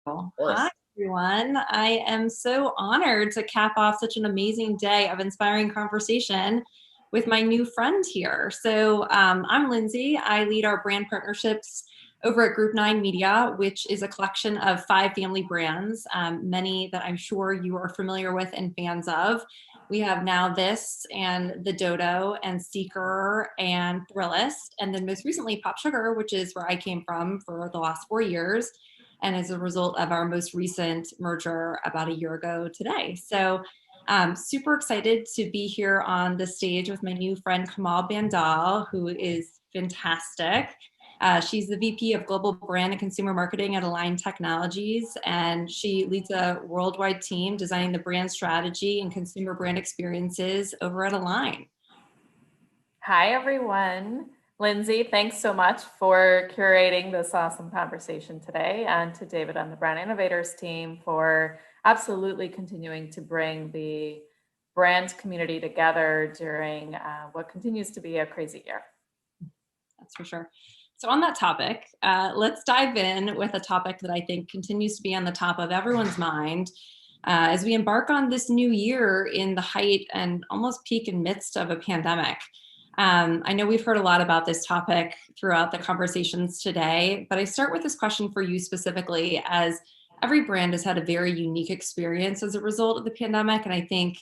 Of Hi, course. everyone. I am so honored to cap off such an amazing day of inspiring conversation with my new friend here. I'm Lindsey. I lead our brand partnerships over at Group 9 Media, which is a collection of 5 family brands, many that I'm sure you are familiar with and fans of. We have Now This and The Dodo and Seeker and Thrillist, and then most recently Pop Sugar, which is where I came from for the last 4 years and as a result of our most recent merger about a year ago today. Super excited to be here on the stage with my new friend Kamal Bhandal, who is fantastic. She's the VP of Global Brand and Consumer Marketing at Align Technologies, and she leads a worldwide team designing the brand strategy and consumer brand experiences over at Align. Hi, everyone. Lindsey, thanks so much for curating this awesome conversation today, and to David on the Brand Innovators team for absolutely continuing to bring the brand community together during what continues to be a crazy year. That's for sure. So on that topic, let's dive in with a topic that I think continues to be on the top of everyone's mind as we embark on this new year in the height and almost peak and midst of a pandemic. I know we've heard a lot about this topic throughout the conversations today, but I start with this question for you specifically, as every brand has had a very unique experience as a result of the pandemic. And I think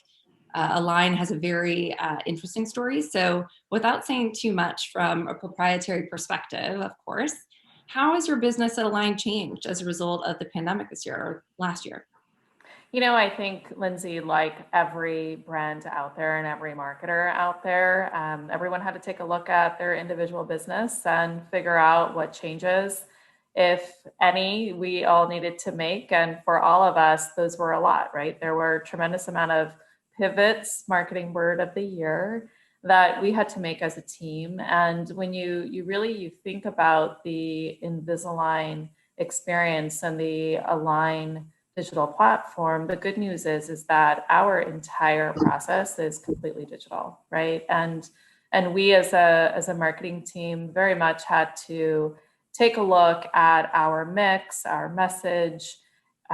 Align has a very interesting story. So without saying too much from a proprietary perspective, of course, how has your business at Align changed as a result of the pandemic this year or last year? I think, Lindsey, like every brand out there and every marketer out there, everyone had to take a look at their individual business and figure out what changes, if any, we all needed to make. And for all of us, those were a lot, right? There were a tremendous amount of pivots, marketing word of the year, that we had to make as a team. And when you think about the Invisalign experience and the Align digital platform, the good news is that our entire process is completely digital, right? And we as a marketing team very much had to take a look at our mix, our message,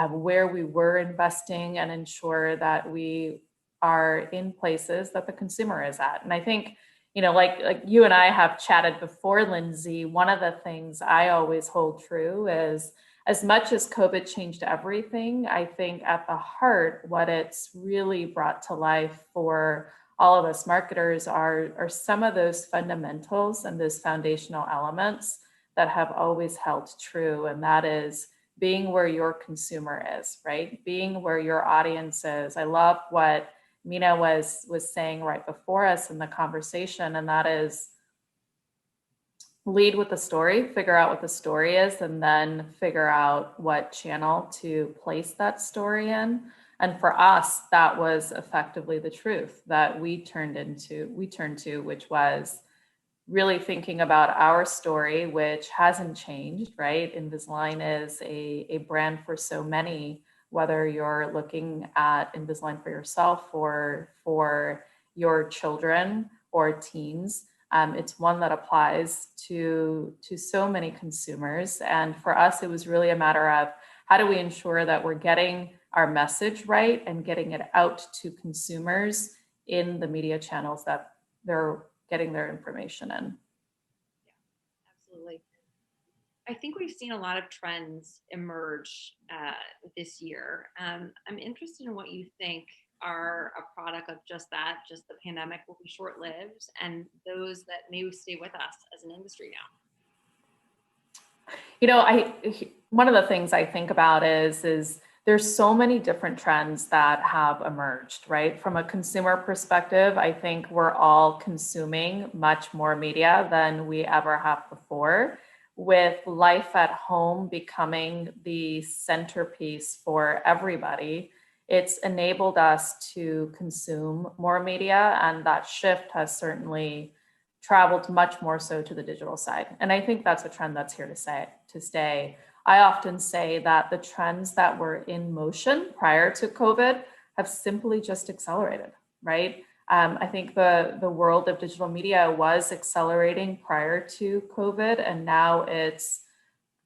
where we were investing, and ensure that we are in places that the consumer is at. And I think, like you and I have chatted before, Lindsey, one of the things I always hold true is, as much as COVID changed everything, I think at the heart, what it's really brought to life for all of us marketers are some of those fundamentals and those foundational elements that have always held true. And that is being where your consumer is, right? Being where your audience is. I love what Mina was saying right before us in the conversation, and that is lead with the story, figure out what the story is, and then figure out what channel to place that story in. And for us, that was effectively the truth that we turned to, which was really thinking about our story, which hasn't changed, right? Invisalign is a brand for so many, whether you're looking at Invisalign for yourself or for your children or teens. It's one that applies to so many consumers. And for us, it was really a matter of how do we ensure that we're getting our message right and getting it out to consumers in the media channels that they're getting their information in. Yeah, absolutely. I think we've seen a lot of trends emerge this year. I'm interested in what you think are a product of just that, just the pandemic will be short-lived, and those that may stay with us as an industry now. One of the things I think about is there's so many different trends that have emerged, right? From a consumer perspective, I think we're all consuming much more media than we ever have before, with life at home becoming the centerpiece for everybody. It's enabled us to consume more media, and that shift has certainly traveled much more so to the digital side. And I think that's a trend that's here to stay. I often say that the trends that were in motion prior to COVID have simply just accelerated, right? I think the world of digital media was accelerating prior to COVID, and now it's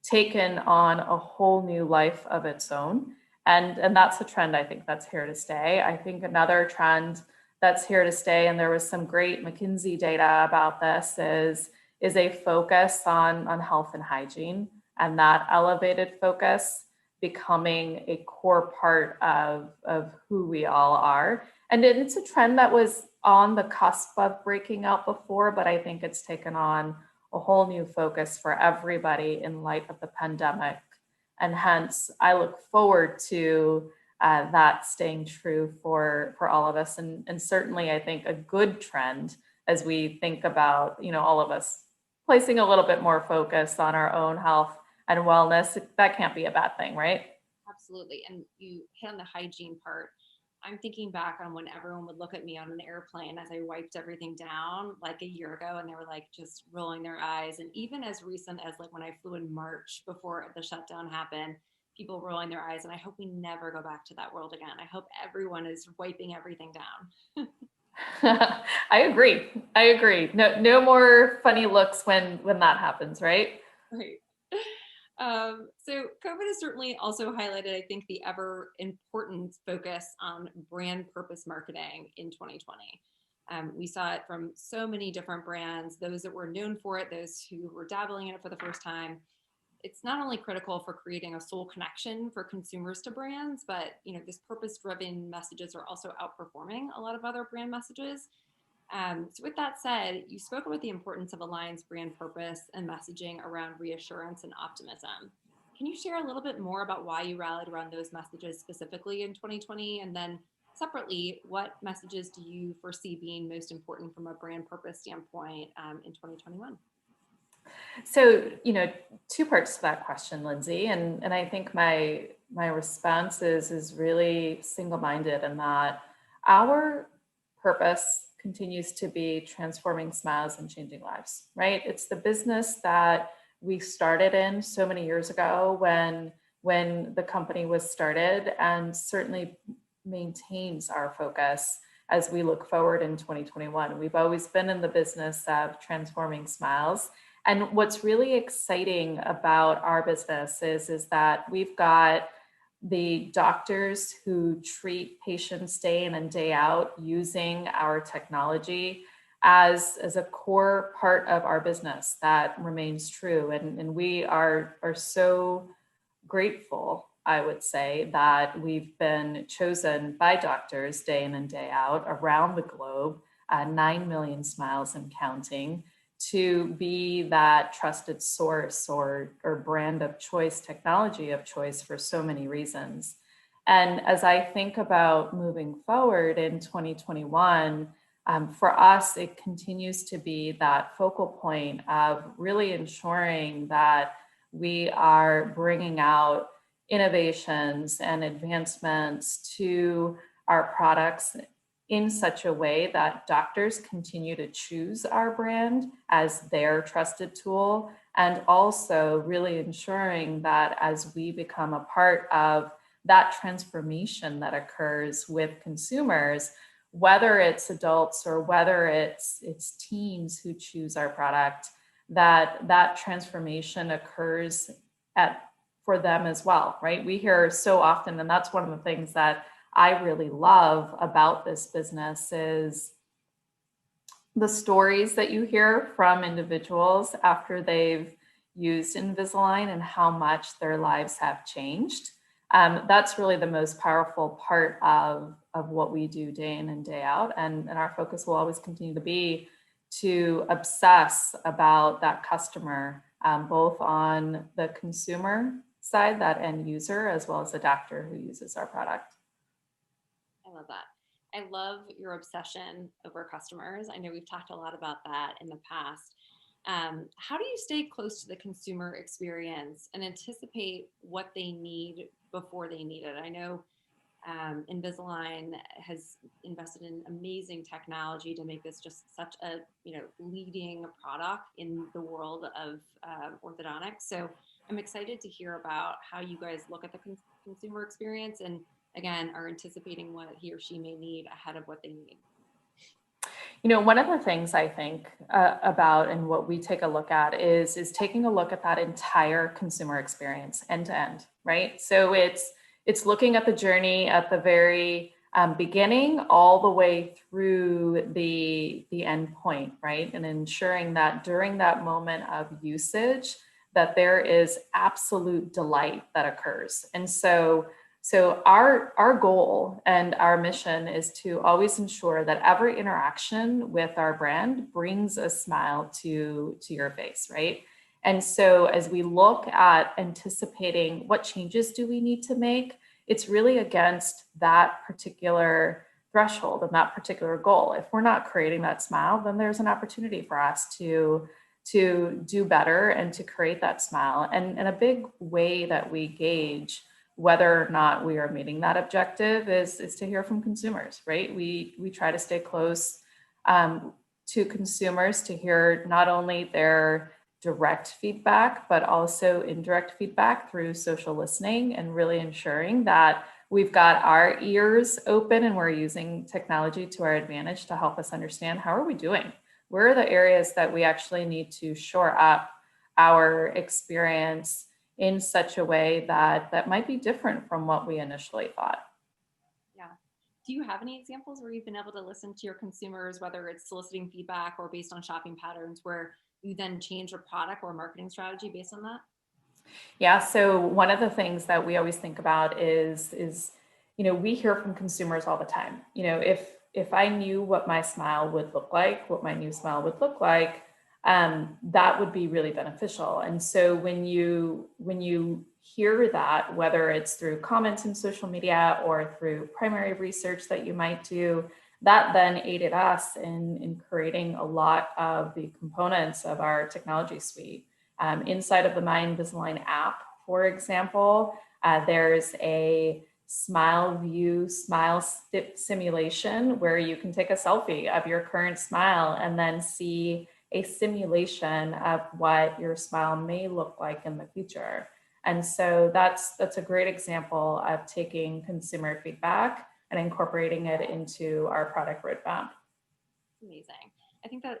taken on a whole new life of its own. And that's a trend I think that's here to stay. I think another trend that's here to stay, and there was some great McKinsey data about this, is a focus on health and hygiene, and that elevated focus becoming a core part of who we all are. And it's a trend that was on the cusp of breaking out before, but I think it's taken on a whole new focus for everybody in light of the pandemic. And hence, I look forward to that staying true for all of us. And certainly, I think a good trend as we think about, all of us placing a little bit more focus on our own health and wellness. That can't be a bad thing, right? Absolutely. And you hit on the hygiene part. I'm thinking back on when everyone would look at me on an airplane as I wiped everything down like a year ago, and they were like just rolling their eyes. And even as recent as like when I flew in March before the shutdown happened, people rolling their eyes. And I hope we never go back to that world again. I hope everyone is wiping everything down. I agree. I agree. No more funny looks when that happens, right? Right. So COVID has certainly also highlighted, I think, the ever important focus on brand purpose marketing in 2020. We saw it from so many different brands, those that were known for it, those who were dabbling in it for the first time. It's not only critical for creating a soul connection for consumers to brands, but this purpose-driven messages are also outperforming a lot of other brand messages. So with that said, you spoke about the importance of Alliance brand purpose and messaging around reassurance and optimism. Can you share a little bit more about why you rallied around those messages specifically in 2020? And then separately, what messages do you foresee being most important from a brand purpose standpoint in 2021? So, two parts to that question, Lindsay. And I think my response is really single-minded in that our purpose continues to be transforming smiles and changing lives, right? It's the business that we started in so many years ago when the company was started, and certainly maintains our focus as we look forward in 2021. We've always been in the business of transforming smiles. And what's really exciting about our business is that we've got the doctors who treat patients day in and day out using our technology as a core part of our business that remains true. And we are so grateful, I would say, that we've been chosen by doctors day in and day out around the globe, 9 million smiles and counting, to be that trusted source or brand of choice, technology of choice for so many reasons. And as I think about moving forward in 2021, for us, it continues to be that focal point of really ensuring that we are bringing out innovations and advancements to our products in such a way that doctors continue to choose our brand as their trusted tool, and also really ensuring that as we become a part of that transformation that occurs with consumers, whether it's adults or whether it's teens who choose our product, that transformation occurs for them as well, right? We hear so often, and that's one of the things that I really love about this business, is the stories that you hear from individuals after they've used Invisalign and how much their lives have changed. That's really the most powerful part of what we do day in and day out. And our focus will always continue to be to obsess about that customer, both on the consumer side, that end user, as well as the doctor who uses our product. I love that. I love your obsession over customers. I know we've talked a lot about that in the past. How do you stay close to the consumer experience and anticipate what they need before they need it? I know Invisalign has invested in amazing technology to make this just such a leading product in the world of orthodontics. So I'm excited to hear about how you guys look at the consumer experience and again are anticipating what he or she may need ahead of what they need. One of the things I think about and what we take a look at is taking a look at that entire consumer experience end to end, right? So it's looking at the journey at the very beginning all the way through the end point, right? And ensuring that during that moment of usage, that there is absolute delight that occurs. And so our goal and our mission is to always ensure that every interaction with our brand brings a smile to your face, right? And so as we look at anticipating what changes do we need to make, it's really against that particular threshold and that particular goal. If we're not creating that smile, then there's an opportunity for us to do better and to create that smile. And a big way that we gauge whether or not we are meeting that objective is to hear from consumers, right? We try to stay close to consumers to hear not only their direct feedback, but also indirect feedback through social listening, and really ensuring that we've got our ears open and we're using technology to our advantage to help us understand how are we doing? Where are the areas that we actually need to shore up our experience in such a way that might be different from what we initially thought? Yeah. Do you have any examples where you've been able to listen to your consumers, whether it's soliciting feedback or based on shopping patterns, where you then change your product or marketing strategy based on that? Yeah, so one of the things that we always think about is we hear from consumers all the time. If I knew what my smile would look like, what my new smile would look like, that would be really beneficial. And so when you hear that, whether it's through comments in social media or through primary research that you might do, that then aided us in creating a lot of the components of our technology suite. Inside of the My Invisalign app, for example, there's a smile view, smile simulation where you can take a selfie of your current smile and then see a simulation of what your smile may look like in the future. And so that's a great example of taking consumer feedback and incorporating it into our product roadmap. Amazing. I think that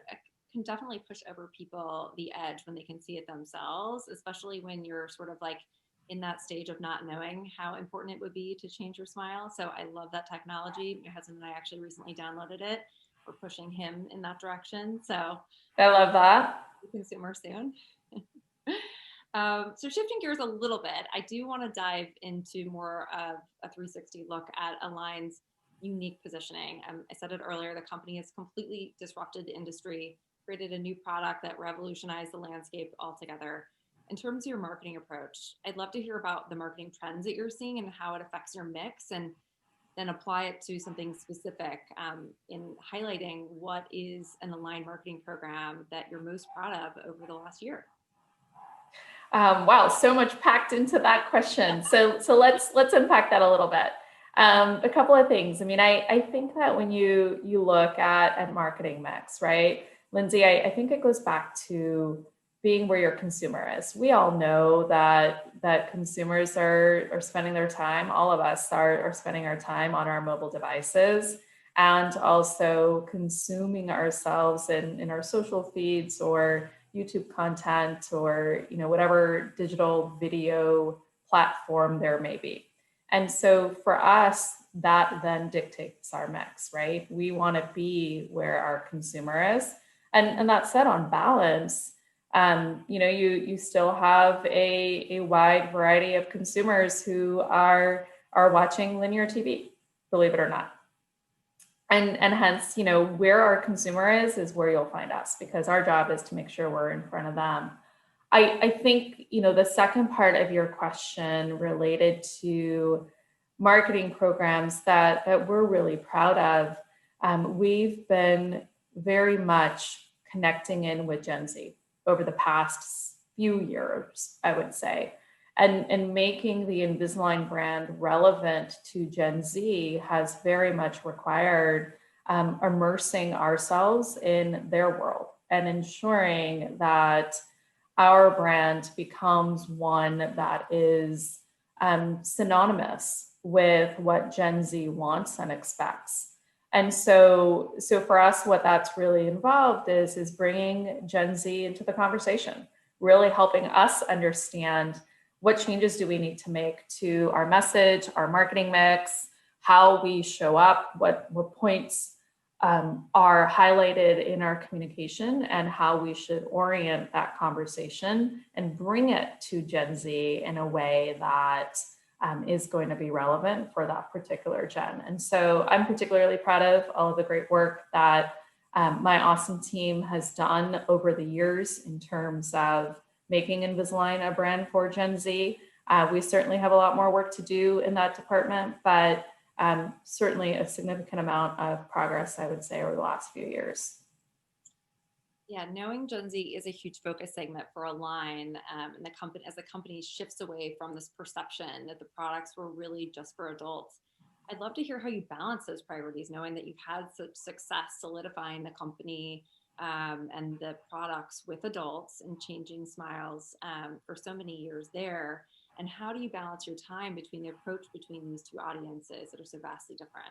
can definitely push over people the edge when they can see it themselves, especially when you're sort of like in that stage of not knowing how important it would be to change your smile. So I love that technology. My husband and I actually recently downloaded it. We're pushing him in that direction. So I love that. Consumer soon. So shifting gears a little bit, I do want to dive into more of a 360 look at Align's unique positioning. I said it earlier, the company has completely disrupted the industry, created a new product that revolutionized the landscape altogether. In terms of your marketing approach, I'd love to hear about the marketing trends that you're seeing and how it affects your mix, and then apply it to something specific in highlighting what is an Align marketing program that you're most proud of over the last year. Wow, so much packed into that question. So let's unpack that a little bit. A couple of things. I mean, I think that when you look at marketing mix, right, Lindsey, I think it goes back to being where your consumer is. We all know that consumers are spending their time. All of us are spending our time on our mobile devices, and also consuming ourselves in our social feeds or YouTube content or whatever digital video platform there may be. And so for us, that then dictates our mix, right? We want to be where our consumer is. And that said, on balance, you still have a wide variety of consumers who are watching linear TV, believe it or not. And hence, where our consumer is where you'll find us, because our job is to make sure we're in front of them. I think, the second part of your question related to marketing programs that we're really proud of. We've been very much connecting in with Gen Z over the past few years, I would say. And making the Invisalign brand relevant to Gen Z has very much required immersing ourselves in their world and ensuring that our brand becomes one that is synonymous with what Gen Z wants and expects. And so for us, what that's really involved is bringing Gen Z into the conversation, really helping us understand what changes do we need to make to our message, our marketing mix, how we show up, what points are highlighted in our communication, and how we should orient that conversation and bring it to Gen Z in a way that is going to be relevant for that particular gen. And so I'm particularly proud of all of the great work that my awesome team has done over the years in terms of making Invisalign a brand for Gen Z. We certainly have a lot more work to do in that department, but certainly a significant amount of progress, I would say, over the last few years. Yeah, knowing Gen Z is a huge focus segment for Align, and the company, as the company shifts away from this perception that the products were really just for adults. I'd love to hear how you balance those priorities, knowing that you've had such success solidifying the company and the products with adults and changing smiles for so many years there. And how do you balance your time between the approach between these two audiences that are so vastly different?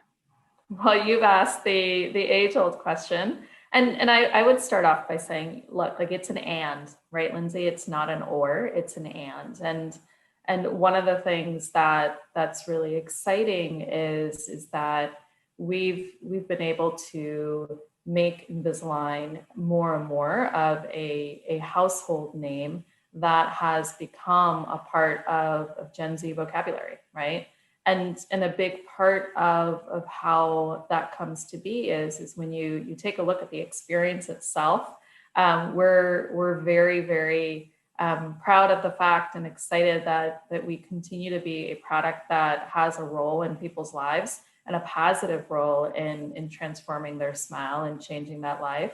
Well, you've asked the age-old question. And I would start off by saying, look, like it's an and, right, Lindsay? It's not an or, it's an and. And one of the things that's really exciting is that we've been able to make Invisalign more and more of a household name that has become a part of Gen Z vocabulary, right? And a big part of how that comes to be is when you take a look at the experience itself. We're very, very proud of the fact and excited that we continue to be a product that has a role in people's lives and a positive role in transforming their smile and changing that life.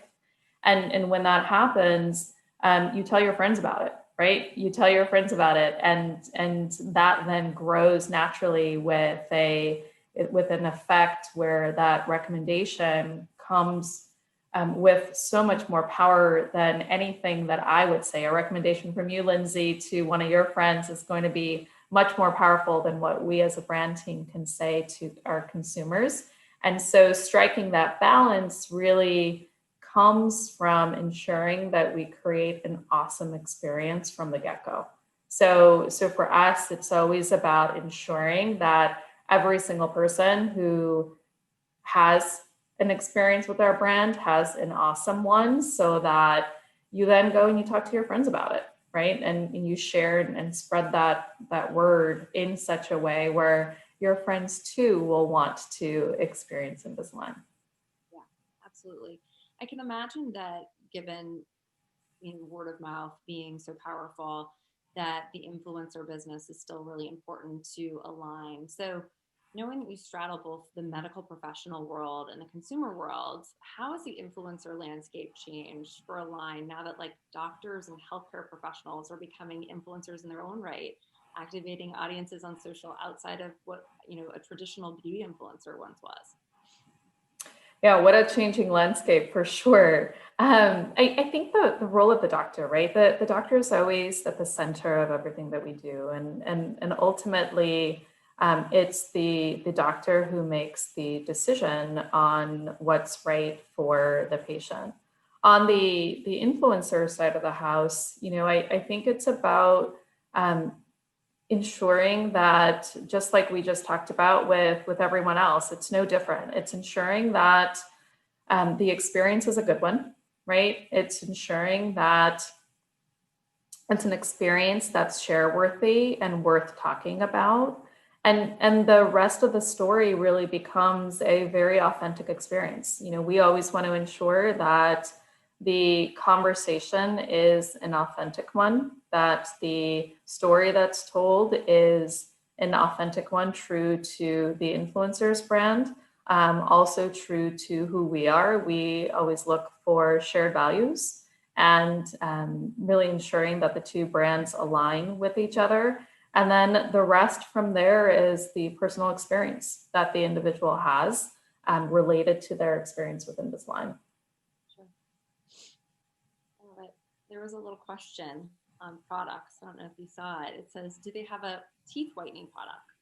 And when that happens, you tell your friends about it, right? You tell your friends about it, and that then grows naturally with an effect where that recommendation comes with so much more power than anything that I would say. A recommendation from you, Lindsay, to one of your friends is going to be much more powerful than what we as a brand team can say to our consumers. And so striking that balance really comes from ensuring that we create an awesome experience from the get-go. So for us, it's always about ensuring that every single person who has an experience with our brand has an awesome one, so that you then go and you talk to your friends about it, right? And you share and spread that word in such a way where your friends too will want to experience Invisalign. Yeah, absolutely. I can imagine that given word of mouth being so powerful, that the influencer business is still really important to Align. So knowing that you straddle both the medical professional world and the consumer world, how has the influencer landscape changed for Align now that like doctors and healthcare professionals are becoming influencers in their own right, activating audiences on social outside of what a traditional beauty influencer once was? Yeah, what a changing landscape for sure. I think the role of the doctor, right? The doctor is always at the center of everything that we do. And ultimately, it's the doctor who makes the decision on what's right for the patient. On the influencer side of the house, I think it's about ensuring that, just like we just talked about with everyone else, it's no different. It's ensuring that the experience is a good one, right? It's ensuring that it's an experience that's share worthy and worth talking about. And the rest of the story really becomes a very authentic experience. We always want to ensure that the conversation is an authentic one, that the story that's told is an authentic one, true to the influencer's brand, also true to who we are. We always look for shared values and really ensuring that the two brands align with each other. And then the rest from there is the personal experience that the individual has related to their experience with Invisalign. Sure. There was a little question on products. I don't know if you saw it. It says, do they have a teeth whitening product?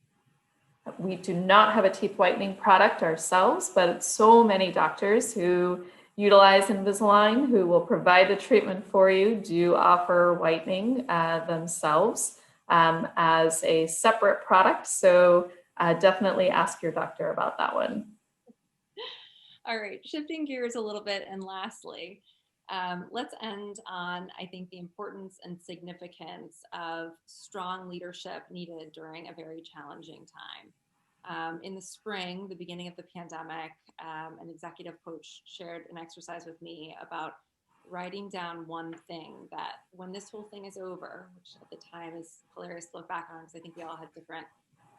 We do not have a teeth whitening product ourselves, but so many doctors who utilize Invisalign, who will provide the treatment for you, do offer whitening themselves as a separate product. So definitely ask your doctor about that one. All right, shifting gears a little bit, and lastly, let's end on, I think, the importance and significance of strong leadership needed during a very challenging time. In the spring, the beginning of the pandemic, an executive coach shared an exercise with me about writing down one thing that when this whole thing is over, which at the time is hilarious to look back on because I think we all had different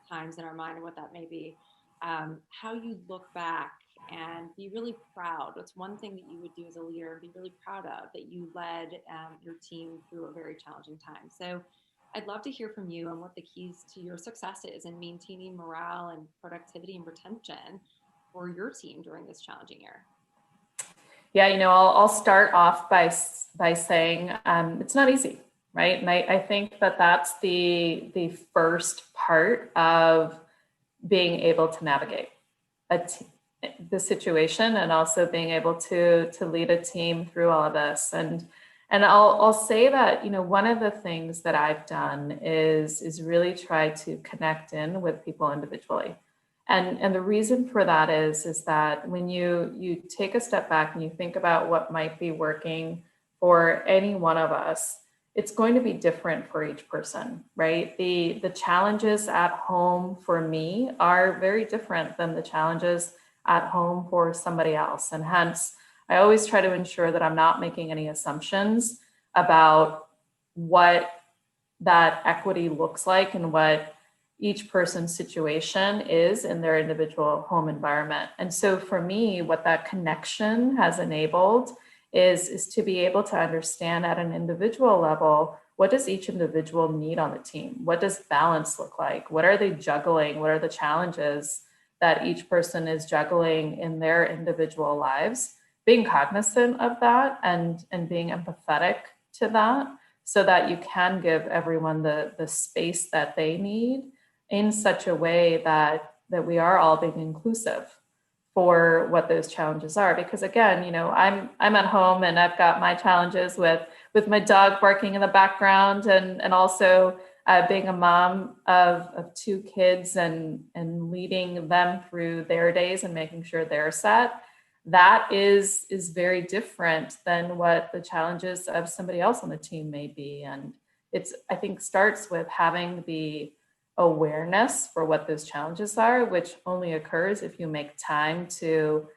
times in our mind of what that may be, how you look back and be really proud. What's one thing that you would do as a leader and be really proud of that you led your team through a very challenging time? So I'd love to hear from you on what the keys to your success is in maintaining morale and productivity and retention for your team during this challenging year. Yeah, I'll start off by saying it's not easy, right? And I think that's the first part of being able to navigate the situation, and also being able to lead a team through all of this. And I'll say that one of the things that I've done is really try to connect in with people individually. And the reason for that is that when you take a step back and you think about what might be working for any one of us, it's going to be different for each person, right? The challenges at home for me are very different than the challenges at home for somebody else. And hence, I always try to ensure that I'm not making any assumptions about what that equity looks like and what each person's situation is in their individual home environment. And so for me, what that connection has enabled is to be able to understand at an individual level, what does each individual need on the team? What does balance look like? What are they juggling? What are the challenges that each person is juggling in their individual lives? Being cognizant of that and being empathetic to that, so that you can give everyone the space that they need in such a way that we are all being inclusive for what those challenges are. Because again, I'm at home and I've got my challenges with my dog barking in the background, and also being a mom of two kids and leading them through their days and making sure they're set. That is very different than what the challenges of somebody else on the team may be. And I think starts with having the awareness for what those challenges are, which only occurs if you make time to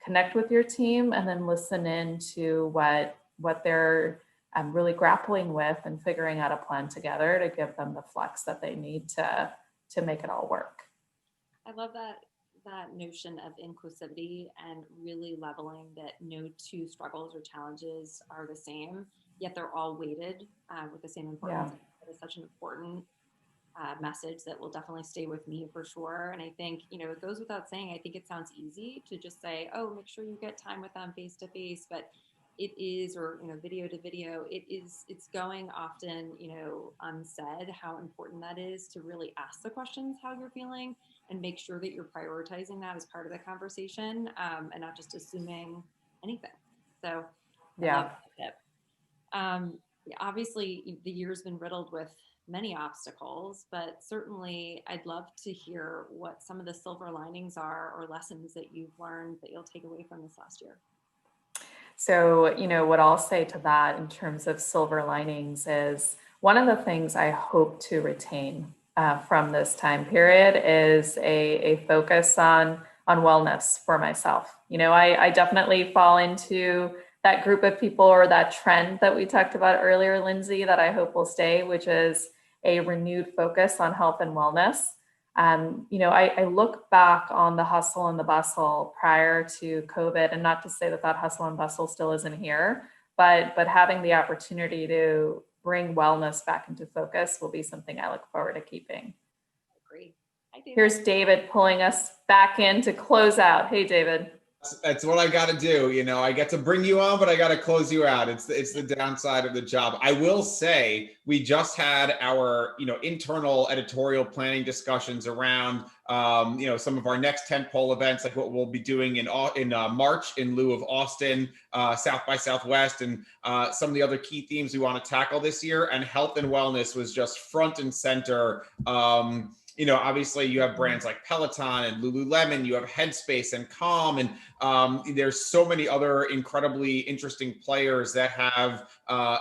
connect with your team and then listen in to what they're really grappling with, and figuring out a plan together to give them the flex that they need to make it all work. I love that notion of inclusivity and really leveling that no two struggles or challenges are the same, yet they're all weighted with the same importance. Yeah. It is such an important message that will definitely stay with me for sure. And I think, it goes without saying, I think it sounds easy to just say, oh, make sure you get time with them face to face, but it is, or, video to video, it's going often, unsaid how important that is to really ask the questions, how you're feeling, and make sure that you're prioritizing that as part of the conversation, and not just assuming anything. So yeah. Obviously the year's been riddled with many obstacles, but certainly I'd love to hear what some of the silver linings are, or lessons that you've learned that you'll take away from this last year. So, what I'll say to that in terms of silver linings is, one of the things I hope to retain from this time period is a focus on wellness for myself. I definitely fall into that group of people, or that trend that we talked about earlier, Lindsey, that I hope will stay, which is a renewed focus on health and wellness. I look back on the hustle and the bustle prior to COVID, and not to say that hustle and bustle still isn't here, but having the opportunity to bring wellness back into focus will be something I look forward to keeping. I agree. Here's David pulling us back in to close out. Hey, David. That's what I got to do. I get to bring you on, but I got to close you out. It's the downside of the job. I will say we just had our, internal editorial planning discussions around, some of our next tentpole events, like what we'll be doing in March in lieu of Austin, South by Southwest, and some of the other key themes we want to tackle this year. And health and wellness was just front and center. Obviously you have brands like Peloton and Lululemon, you have Headspace and Calm, and there's so many other incredibly interesting players that have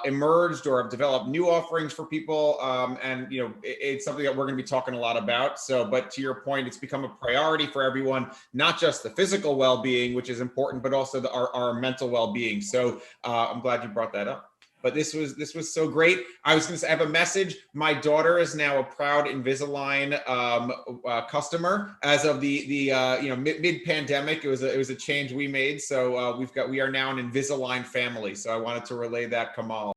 emerged or have developed new offerings for people. And it's something that we're going to be talking a lot about. But to your point, it's become a priority for everyone, not just the physical well-being, which is important, but also our mental well-being. So I'm glad you brought that up. But this was so great. I was going to say, I have a message. My daughter is now a proud Invisalign customer as of the mid-pandemic. It was a change we made. So we are now an Invisalign family. So I wanted to relay that, Kamal.